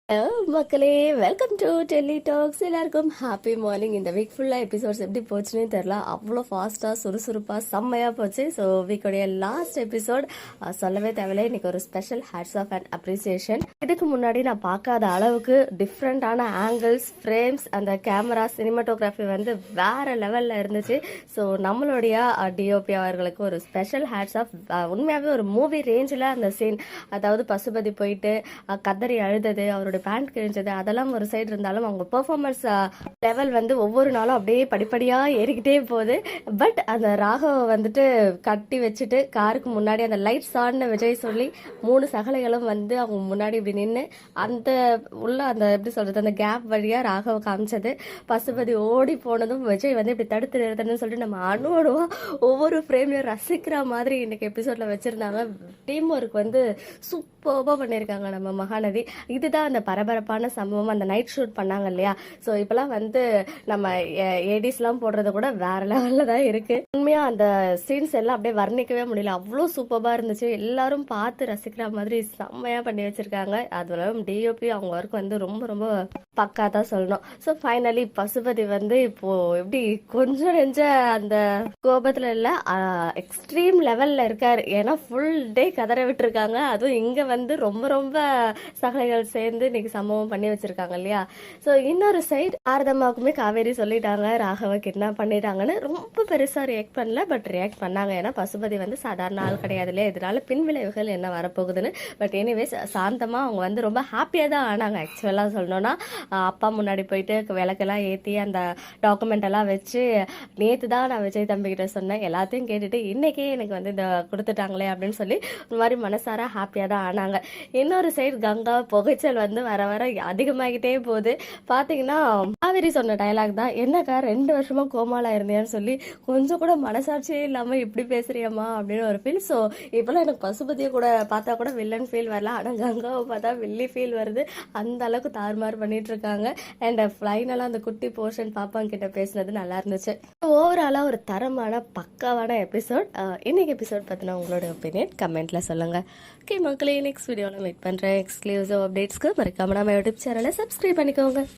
Hello மக்களே, welcome to Delhi tax. எல்லாருக்கும் happy morning. இந்த வீக் ஃபுல்லாக எபிசோட்ஸ் எப்படி போச்சுன்னே தெரில, அவ்வளோ ஃபாஸ்ட்டாக சுறுசுறுப்பாக செம்மையாக போச்சு. ஸோ வீக்கோடைய லாஸ்ட் எபிசோட் சொல்லவே தேவையில்லை. இன்னைக்கு ஒரு special hats off and appreciation. இதுக்கு முன்னாடி நான் பார்க்காத அளவுக்கு டிஃப்ரெண்ட்டான ஆங்கிள்ஸ், ஃப்ரேம்ஸ், அந்த கேமரா, சினிமாட்டோகிராஃபி வந்து வேற லெவலில் இருந்துச்சு. ஸோ நம்மளுடைய டிஓபி அவர்களுக்கு ஒரு ஸ்பெஷல் ஹேட்ஸ் ஆஃப். உண்மையாகவே ஒரு மூவி ரேஞ்சில் அந்த சீன், அதாவது பசுபதி போயிட்டு கதறி அழுதது, அவருடைய பேண்ட் கிழிஞ்சது, அதெல்லாம் ஒரு சைடு இருந்தாலும் அவங்க பெர்ஃபார்மன்ஸ் லெவல் வந்து ஒவ்வொரு நாளும் அப்படியே படிப்படியாக ஏறிக்கிட்டே போகுது. பட் அந்த ராகவ வந்துட்டு கட்டி வச்சுட்டு காருக்கு முன்னாடி அந்த லைட்ஸ் ஆன்னு விஜய் சொல்லி 3 சகலைகளும் வந்து அவங்க முன்னாடி இப்படி நின்று அந்த உள்ள அந்த எப்படி சொல்றது, அந்த கேப் வழியா ராகவ காமிச்சது, பசுபதி ஓடி போனதும் விஜய் வந்து இப்படி தடுத்து நிறுத்தணும்னு சொல்லிட்டு நம்ம அணுவா ஒவ்வொரு ஃப்ரேம்லையும் ரசிக்கிற மாதிரி இன்னைக்கு எபிசோட்ல வச்சிருந்தாங்க. டீம் ஒர்க் வந்து சூப்பராக பண்ணியிருக்காங்க நம்ம மகாநதி. இதுதான் அந்த பரபரப்பான சம்பவம். அந்த நைட் ஷூட் பண்ணாங்க இல்லையா, ஸோ இப்பெல்லாம் வந்து நம்ம ஏடிஸ்லாம் போடுறது கூட வேற லெவலில் தான் இருக்கு. உண்மையா அந்த சீன்ஸ் எல்லாம் அப்படியே வர்ணிக்கவே முடியல, அவ்வளோ சூப்பராக இருந்துச்சு. எல்லாரும் பார்த்து ரசிக்கிற மாதிரி செம்மையா பண்ணி வச்சிருக்காங்க. அதுவும் டிஓபி அவங்க ஒர்க் வந்து ரொம்ப ரொம்ப பக்கா தான் சொல்லணும். ஸோ ஃபைனலி பசுபதி வந்து இப்போ எப்படி கொஞ்சம் நெஞ்ச அந்த கோபத்துல இல்ல, எக்ஸ்ட்ரீம் லெவல்ல இருக்காரு. ஏன்னா ஃபுல் டே கதற விட்டுருக்காங்க. அதுவும் இங்க வந்து ரொம்ப ரொம்ப சகலைகள் சேர்ந்து இன்னைக்கு சம்பவம் பண்ணி வச்சிருக்காங்க இல்லையா. ஸோ இன்னொரு சைடு ஆரதம்மாவுக்குமே காவேரி சொல்லிட்டாங்க ராகவ கிட்னாப் பண்ணிட்டாங்கன்னு. ரொம்ப பெருசா ரியாக்ட் பண்ணல, பட் ரியாக்ட் பண்ணாங்க. ஏன்னா பசுபதி வந்து சாதாரண ஆள் கிடையாது இல்லையா, இதனால பின்விளைவுகள் என்ன வரப்போகுதுன்னு. பட் எனிவேஸ் சாந்தமா அவங்க வந்து ரொம்ப ஹாப்பியா தான் ஆனாங்க. ஆக்சுவலா சொல்லணும்னா அப்பா முன்னாடி போயிட்டு விளக்கெல்லாம் ஏற்றி அந்த டாக்குமெண்ட் எல்லாம் வச்சு, நேற்று தான் நான் விஜய் தம்பி கிட்ட சொன்னேன், எல்லாத்தையும் கேட்டுட்டு இன்னைக்கே எனக்கு வந்து இந்த கொடுத்துட்டாங்களே அப்படின்னு சொல்லி இந்த மாதிரி மனசார ஹாப்பியாக தான் ஆனாங்க. இன்னொரு சைடு கங்கா புகைச்சல் வந்து வர வர அதிகமாகிட்டே போகுது. பார்த்தீங்கன்னா காவேரி சொன்ன டைலாக் தான், என்னக்கா 2 வருஷமா கோமாலா இருந்தேன்னு சொல்லி கொஞ்சம் கூட மனசாட்சியே இல்லாமல் இப்படி பேசுறியம்மா அப்படின்னு ஒரு ஃபீல். ஸோ இப்போலாம் எனக்கு பசுபதியை கூட பார்த்தா கூட வில்லன் ஃபீல் வரல, ஆனால் கங்காவை பார்த்தா வில்லி ஃபீல் வருது. அந்த அளவுக்கு தாறுமாறு பண்ணிட்டு இருக்காங்க. அண்ட் ஃபைனலாக அந்த குட்டி போர்ஷன் பாப்பாங்க கிட்ட பேசினது நல்லா இருந்துச்சு. ஓவராலாக ஒரு தரமான பக்காவான எபிசோட். இன்னைக்கு எபிசோட் பற்றின உங்களோட ஒப்பீனியன் கமெண்ட்ல சொல்லுங்க. ஓகே மக்களே, நெக்ஸ்ட் வீடியோவில் மீட் பண்ணுறேன். எக்ஸ்க்ளூசிவ் அப்டேட்ஸ்க்கு மறக்காம நம்ம யூடியூப் சேனலை சப்ஸ்கிரைப் பண்ணிக்கோங்க.